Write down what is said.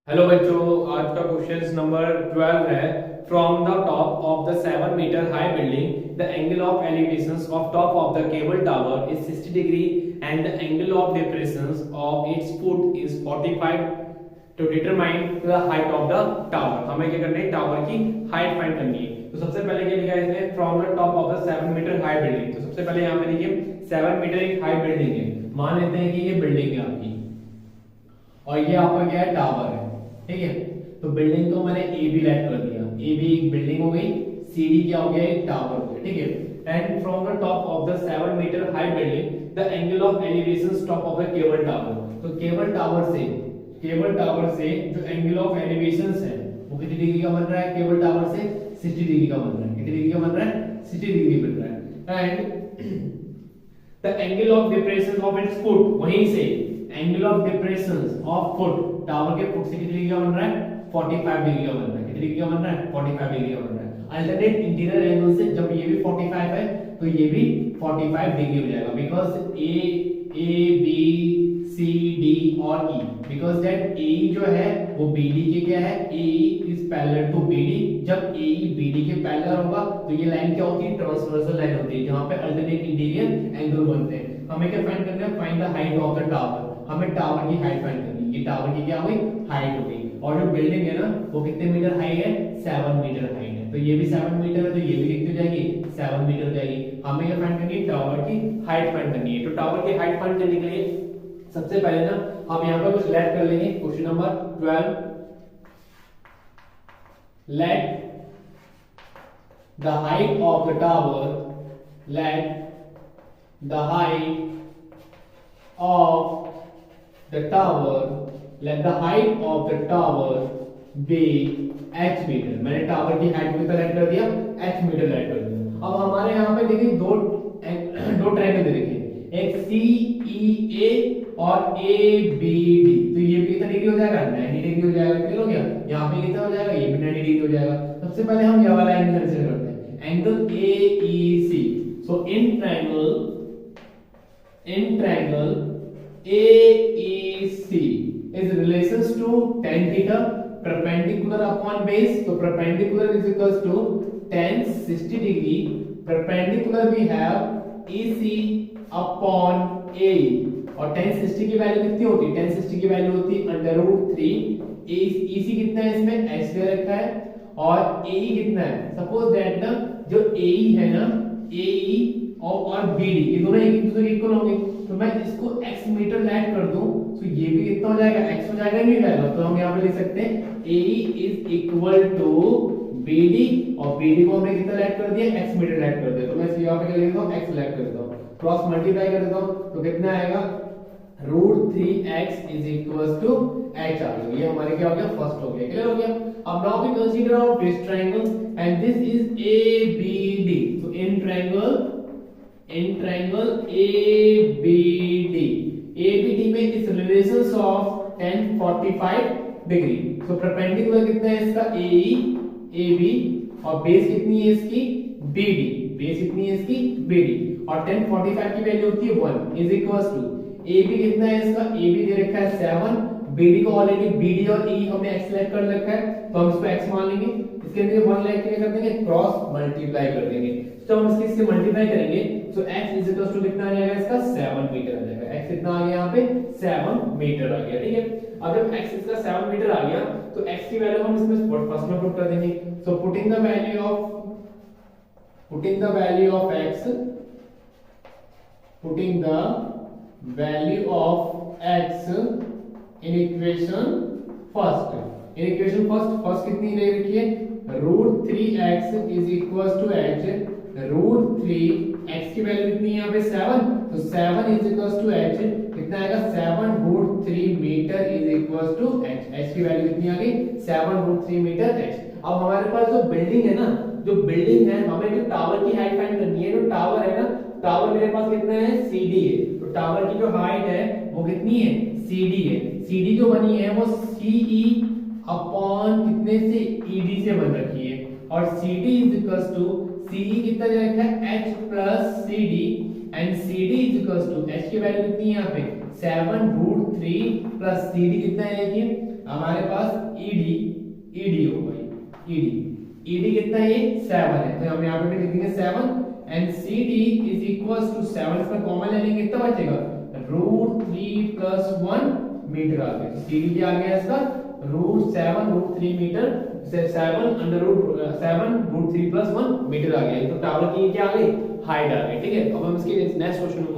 Hello बच्चों, आज का क्वेश्चन नंबर 12 है। From the top of the 7 metre high building the angle of elevations of top of the cable tower is 60 degree and the angle of depressions of its foot is 45 to determine the height of the tower. हमें क्या करना है, tower की height find करनी है। तो सबसे पहले क्या लिखा है इसने, from the top of the 7 metre high building. तो सबसे पहले यहाँ पे देखिए 7 मीटर एक हाई बिल्डिंग है। मान लेते हैं कि ये बिल्डिंग है आपकी और ये आपका क्या है, टावर है। ठीक है, तो बिल्डिंग को मैंने ए बी लेट कर दिया। ए बी एक बिल्डिंग हो गई, सी डी क्या हो गया, एक टावर हो गया। ठीक है, and from the top of the 7 metre high building the angle of elevation top of the cable tower. तो केबल टावर से जो एंगल ऑफ एलिवेशन है वो कितनी डिग्री का बन रहा है, केबल टावर से 60 डिग्री का बन रहा है। कितनी डिग्री का बन रहा है, 60 डिग्री बन रहा है। And the angle of depression of its foot, वहीं से angle of depression of foot, tower के फुट से कितनी डिग्री का बन रहा है, 45 डिग्री का बन रहा है। कितनी डिग्री का बन रहा है, 45 डिग्री का बन रहा है। अल्टरनेट इंटीरियर एंगल से जब ये भी 45 है तो ये भी 45 डिग्री हो जाएगा, because A B C D और ई, बिकॉज दैट ए जो है वो बी डी के क्या है, A is parallel to B D. जब ए बी डी के पैरेलल होगा तो ये लाइन क्या होती है, ट्रांसवर्सल लाइन होती है, जहां पे अल्टरनेट इंटीरियर एंगल बनते हैं। हमें क्या फाइंड करना है, find the height of the tower. हमें टावर की हाइट फाइंड करनी है। ये टावर की क्या हुई, हाइट हो गई। और जो बिल्डिंग है ना वो कितने मीटर हाई है, 7 मीटर हाई है। तो ये भी 7 मीटर है, तो ये भी कितनी हो जाएगी, 7 मीटर हो जाएगी। हमें क्या फाइंड करनी है, टावर की हाइट फाइंड करनी है। तो टावर की हाइट फाइंड करने के लिए सबसे पहले ना हम यहाँ पर कुछ लेट कर लेंगे। Question number 12, let the height of the tower, let the height of the tower, let the height of the tower be h metre. मैंने टावर की हाइट को लेट कर दिया, h मीटर लेट कर दिया। अब हमारे यहाँ पे देखिए दो ट्रायंगल दे रखे हैं, एक सी ई ए और ए बी डी। तो ये भी कितना डिग्री हो जाएगा, 90 डिग्री हो जाएगा। क्लियर हो गया, यहाँ पे कितना हो जाएगा, ये भी 90 डिग्री हो जाएगा। सबसे पहले हम ये वाला एंगल कंसीडर करते हैं, angle A E C. So in triangle AEC is relations to tan theta perpendicular upon base. So perpendicular is equals to tan 60 degree, perpendicular we have EC upon AE। और tan 60 की value कितनी होती है, tan 60 की value होती है √3। EC कितना है, इसमें h दे रखा है, और AE कितना है, सपोज दैट ना जो AE है ना, AE और BD ये दोनों एक दूसरे के इक्वल होंगे। तो मैं इसको x मीटर लेट कर दूं तो ये भी कितना हो जाएगा, x हो जाएगा, नहीं जाएगा। तो हम यहाँ पे लिख सकते हैं AE is equal to BD, और BD को हमने कितना लेट कर दिया, x मीटर लेट कर दिया। तो मैं यहाँ पे क्या लिख देता हूँ, x लेट कर देता हूँ, क्रॉस मल्टीप्लाई कर देता हूँ, तो कितना आएगा, √3x is equal to h आ गया। ये हमारे क्या हो गया, फर्स्ट हो गया। क्लियर हो गया। अब now we consider out this triangle and this is ABD। तो इन ट्रायंगल ABD, ABD में इस रिलेशंस ऑफ tan 45 डिग्री। तो परपेंडिकुलर कितना है इसका, AE AB, और बेस कितनी है इसकी, BD, बेस कितनी है इसकी, BD, और tan 45 की वैल्यू होती है 1 इज इक्वल्स टू AB कितना है इसका, AB दे रखा है 7, BD को ऑलरेडी BD और E हमने x लेट कर रखा है, तो हम इसको x मान लेंगे। इसके अंदर 1 लेट के कर देंगे, क्रॉस मल्टीप्लाई कर देंगे। तो हम इसके मल्टीप्लाई करेंगे तो x इज इक्वल टू कितना आ जाएगा इसका, 7 मीटर आ जाएगा। x कितना आ गया यहाँ पे, 7 मीटर आ गया। ठीक है, अब जब x इसका 7 मीटर आ गया तो x की वैल्यू हम इसमें फर्स्ट में पुट कर देंगे। So putting the value of x, putting the value of x in equation first कितनी ले रखी है, √3x is equal to h, √3x की वैल्यू कितनी है यहाँ पे, 7। तो 7 इज इक्वल टू h कितना आएगा, 7√3 metre is equal to h की वैल्यू कितनी आ गई, 7√3 मीटर h। अब हमारे पास जो बिल्डिंग है ना, हमें जो टावर की हाइट फाइंड करनी है। जो टावर है ना, टावर मेरे पास कितना है, CD है। तो टावर की जो हाइट है वो कितनी है, CD है। CD जो बनी है वो CE अपॉन कितने से, ED से बन रखी है, और CD is equals to CE कितना दे रखा है, h plus CD, and CD is equals to h की वैल्यू कितनी है यहाँ पे, 7√3 प्लस CD कितना है, देखिए हमारे पास ईडी होगा, ईडी कितना है, ये 7 है, तो हम यहाँ पे भी लिख देंगे 7 and CD is equals to 7, इसमें कॉमन ले लेंगे, कितना बचेगा, √3 + 1 मीटर आ गया। CD क्या आ गया इसका, √7 √3 मीटर, 7 √3 + 1 मीटर आ गया। तो टावर की क्या आ गई, हाइट आ गई। ठीक है, अब हम इसके नेक्स्ट क्वेश्चन में